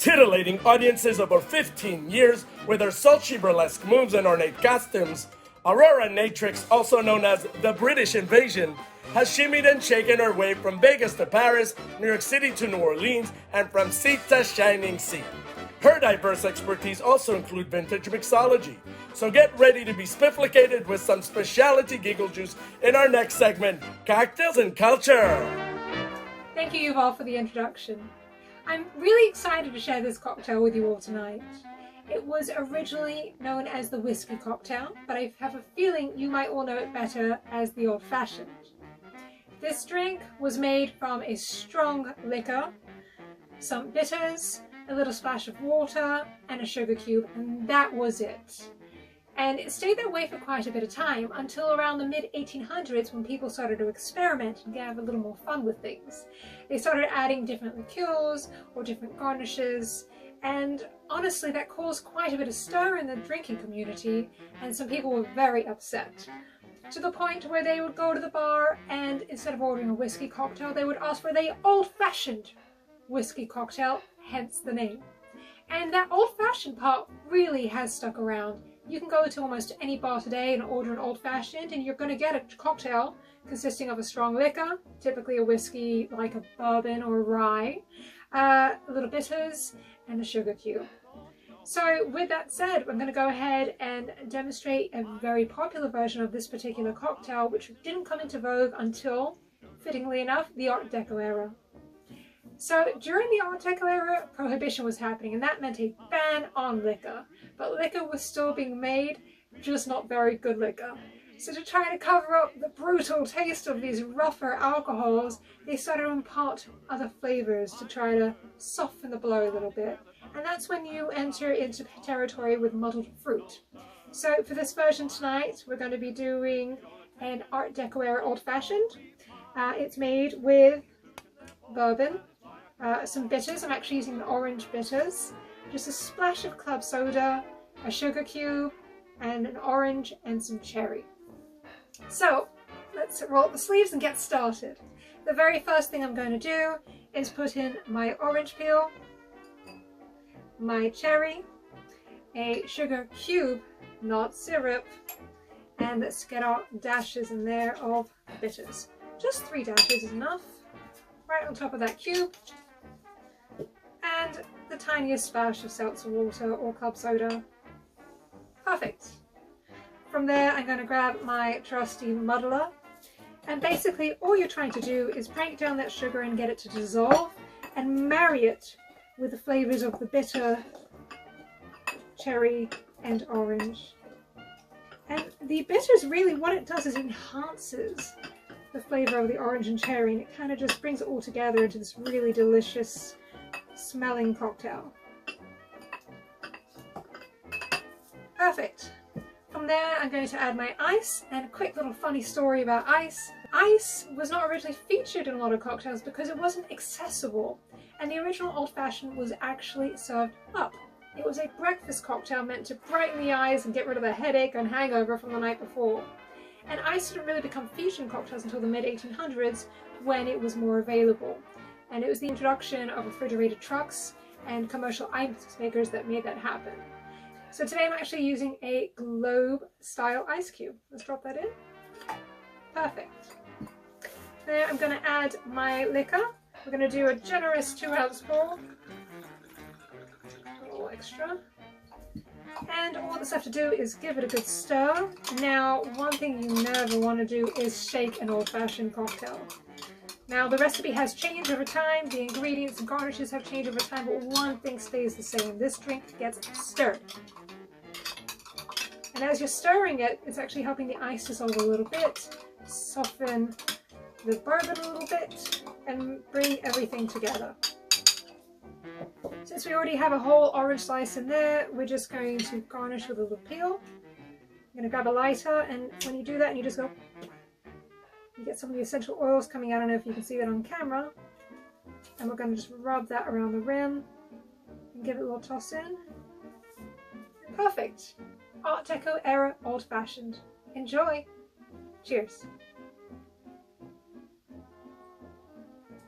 Titillating audiences over 15 years with her sultry burlesque moves and ornate costumes, Aurora Natrix, also known as the British Invasion, has shimmied and shaken her way from Vegas to Paris, New York City to New Orleans, and from sea to shining sea. Her diverse expertise also include vintage mixology, so get ready to be spifflicated with some specialty giggle juice in our next segment, Cocktails and Culture. Thank you, Yuval, for the introduction. I'm really excited to share this cocktail with you all tonight. It was originally known as the whiskey cocktail, but I have a feeling you might all know it better as the Old Fashioned. This drink was made from a strong liquor, some bitters, a little splash of water, and a sugar cube, and that was it. And it stayed that way for quite a bit of time until around the mid-1800s, when people started to experiment and have a little more fun with things. They started adding different liqueurs or different garnishes, and honestly that caused quite a bit of stir in the drinking community, and some people were very upset. To the point where they would go to the bar and instead of ordering a whiskey cocktail, they would ask for the old-fashioned whiskey cocktail, hence the name. And that old-fashioned part really has stuck around. You can go to almost any bar today and order an old-fashioned, and you're going to get a cocktail consisting of a strong liquor, typically a whiskey like a bourbon or rye, a little bitters, and a sugar cube. So with that said, I'm going to go ahead and demonstrate a very popular version of this particular cocktail, which didn't come into vogue until, fittingly enough, the Art Deco era. So during the Art Deco era, prohibition was happening, and that meant a ban on liquor. But liquor was still being made, just not very good liquor. So to try to cover up the brutal taste of these rougher alcohols, they started to impart other flavors to try to soften the blow a little bit. And that's when you enter into territory with muddled fruit. So for this version tonight, we're going to be doing an Art Deco era Old Fashioned. It's made with bourbon, some bitters. I'm actually using the orange bitters, just a splash of club soda, a sugar cube, and an orange and some cherry. So let's roll up the sleeves and get started. The very first thing I'm going to do is put in my orange peel, my cherry, a sugar cube, not syrup, and let's get our dashes in there of bitters. Just 3 dashes is enough, right on top of that cube, and the tiniest splash of seltzer water or club soda. Perfect. From there I'm going to grab my trusty muddler, and basically all you're trying to do is break down that sugar and get it to dissolve and marry it with the flavours of the bitter, cherry and orange. And the bitters, really what it does is enhances the flavour of the orange and cherry, and it kind of just brings it all together into this really delicious smelling cocktail. Perfect. From there I'm going to add my ice, and a quick little funny story about ice. Ice was not originally featured in a lot of cocktails because it wasn't accessible, and the original Old Fashioned was actually served up. It was a breakfast cocktail meant to brighten the eyes and get rid of the headache and hangover from the night before. And ice didn't really become featured in cocktails until the mid-1800s, when it was more available. And it was the introduction of refrigerated trucks and commercial ice makers that made that happen. So today I'm actually using a globe style ice cube. Let's drop that in. Perfect. There I'm going to add my liquor. We're going to do a generous 2-ounce pour. A little extra. And all that's left to do is give it a good stir. Now, one thing you never want to do is shake an old-fashioned cocktail. Now, the recipe has changed over time, the ingredients and garnishes have changed over time, but one thing stays the same. This drink gets stirred. And as you're stirring it, it's actually helping the ice dissolve a little bit, soften the bourbon a little bit, and bring everything together. Since we already have a whole orange slice in there, we're just going to garnish with a little peel. I'm going to grab a lighter, and when you do that, and you just go, you get some of the essential oils coming out. I don't know if you can see that on camera. And we're going to just rub that around the rim and give it a little toss in. Perfect. Art Deco era Old Fashioned. Enjoy. Cheers.